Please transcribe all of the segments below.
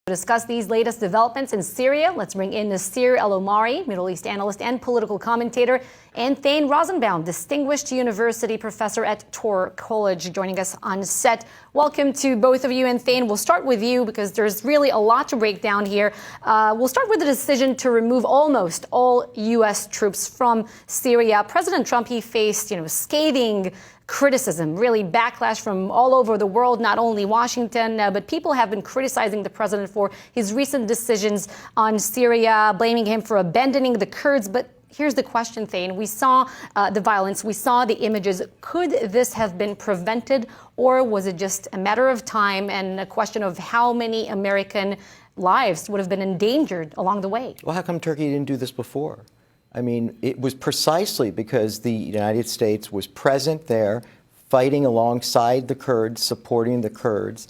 To discuss these latest developments in Syria, let's bring in Nasir El-Omari, Middle East analyst and political commentator, and Thane Rosenbaum, distinguished university professor at Tor College, joining us on set. Welcome to both of you. And Thane, we'll start with you because there's really a lot to break down here. We'll start with the decision to remove almost all U.S. troops from Syria. President Trump, he faced, scathing criticism, really backlash from all over the world, not only Washington, but people have been criticizing the president for his recent decisions on Syria, blaming him for abandoning the Kurds. But here's the question, Thane. We saw the violence. We saw the images. Could this have been prevented, or was it just a matter of time and a question of how many American lives would have been endangered along the way? Well, how come Turkey didn't do this before? I mean, it was precisely because the United States was present there, fighting alongside the Kurds, supporting the Kurds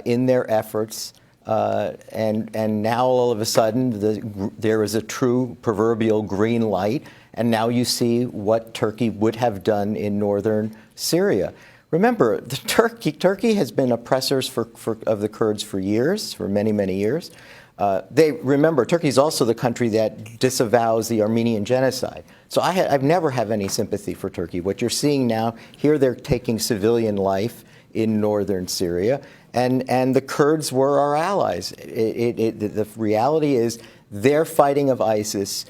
in their efforts. And now all of a sudden there is a true proverbial green light. And now you see what Turkey would have done in northern Syria. Remember, Turkey has been oppressors of the Kurds for years, for many, many years. Turkey is also the country that disavows the Armenian genocide. So I've never had any sympathy for Turkey. What you're seeing now, here they're taking civilian life in northern Syria, and the Kurds were our allies. The reality is their fighting of ISIS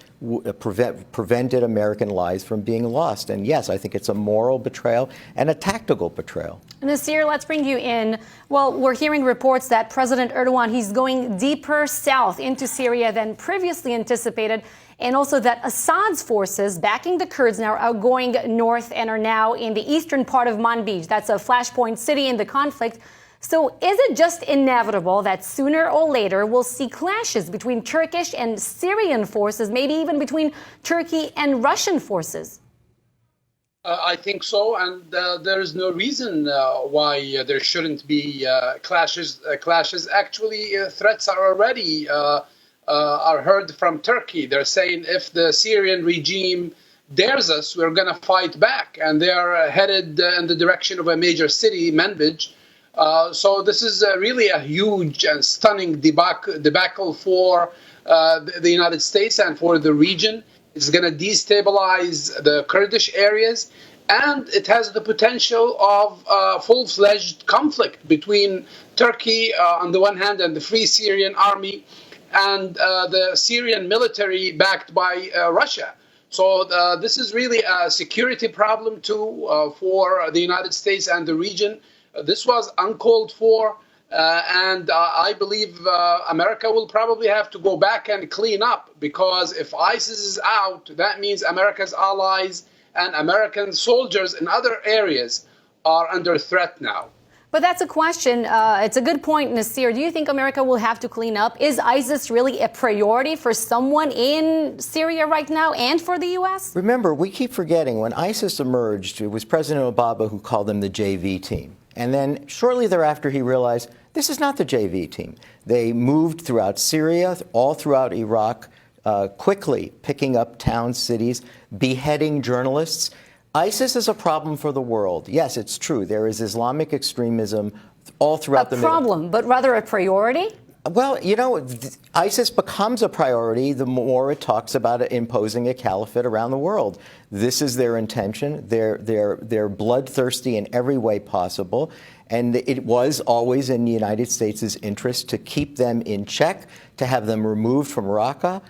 prevented American lives from being lost. And yes, I think it's a moral betrayal and a tactical betrayal. Nasir, let's bring you in. Well, we're hearing reports that President Erdogan, he's going deeper south into Syria than previously anticipated, and also that Assad's forces backing the Kurds now are going north and are now in the eastern part of Manbij. That's a flashpoint city in the conflict. So is it just inevitable that sooner or later we'll see clashes between Turkish and Syrian forces, maybe even between Turkey and Russian forces? I think so, and there is no reason why there shouldn't be clashes. Actually, threats are already are heard from Turkey. They're saying if the Syrian regime dares us, we're going to fight back, and they are headed in the direction of a major city, Manbij. So this is really a huge and stunning debacle for the United States and for the region. It's going to destabilize the Kurdish areas, and it has the potential of full-fledged conflict between Turkey on the one hand and the Free Syrian Army and the Syrian military backed by Russia. So this is really a security problem too for the United States and the region. This was uncalled for, and I believe America will probably have to go back and clean up, because if ISIS is out, that means America's allies and American soldiers in other areas are under threat now. But that's a question. It's a good point, Nasir. Do you think America will have to clean up? Is ISIS really a priority for someone in Syria right now and for the U.S.? Remember, we keep forgetting when ISIS emerged, it was President Obama who called them the JV team. And then shortly thereafter, he realized this is not the JV team. They moved throughout Syria, all throughout Iraq, quickly picking up towns, cities, beheading journalists. ISIS is a problem for the world. Yes, it's true. There is Islamic extremism all throughout the Middle East. A problem, but rather a priority? Well, ISIS becomes a priority the more it talks about imposing a caliphate around the world. This is their intention. They're bloodthirsty in every way possible. And it was always in the United States' interest to keep them in check, to have them removed from Raqqa.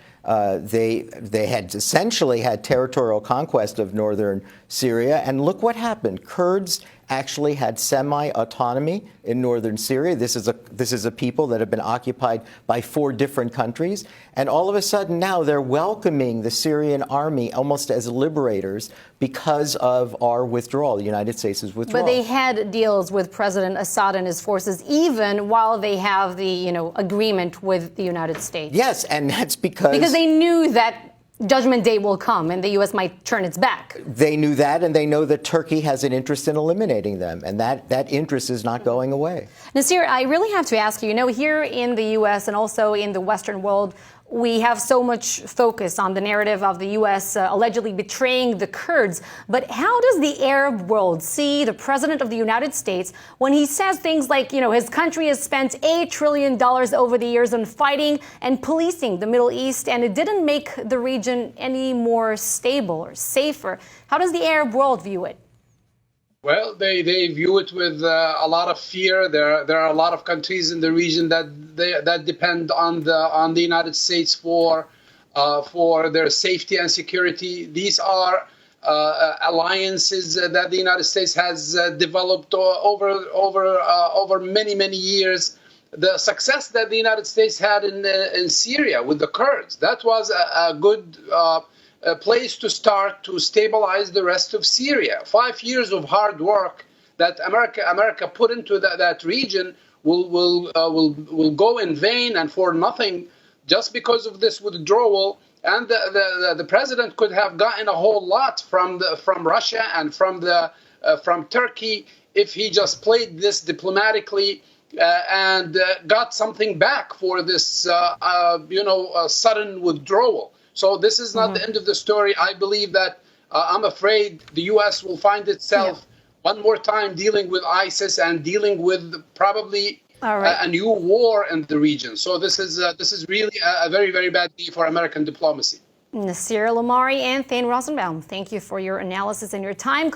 They had essentially had territorial conquest of northern Syria. And look what happened. Kurds actually had semi-autonomy in northern Syria. This is a people that have been occupied by 4 different countries. And all of a sudden now they're welcoming the Syrian army almost as liberators because of our withdrawal, the United States' withdrawal. But they had deals with President Assad and his forces even while they have the, agreement with the United States. Yes, and that's because they knew that Judgment Day will come and the U.S. might turn its back. They knew that, and they know that Turkey has an interest in eliminating them, and that interest is not going away. Nasir, I really have to ask you, here in the U.S. and also in the Western world, we have so much focus on the narrative of the U.S. Allegedly betraying the Kurds. But how does the Arab world see the president of the United States when he says things like, his country has spent $8 trillion over the years on fighting and policing the Middle East, and it didn't make the region any more stable or safer? How does the Arab world view it? Well, they view it with a lot of fear. There are a lot of countries in the region that depend on the United States for their safety and security. These are alliances that the United States has developed over many years. The success that the United States had in Syria with the Kurds, that was a good place to start to stabilize the rest of Syria. 5 years of hard work that America put into that region will go in vain and for nothing just because of this withdrawal. And the president could have gotten a whole lot from Russia and from Turkey if he just played this diplomatically and got something back for this sudden withdrawal. So this is not the end of the story. I believe that I'm afraid the U.S. will find itself one more time dealing with ISIS and dealing with probably a new war in the region. So this is really a very bad day for American diplomacy. Nasir El-Omari and Thane Rosenbaum, thank you for your analysis and your time.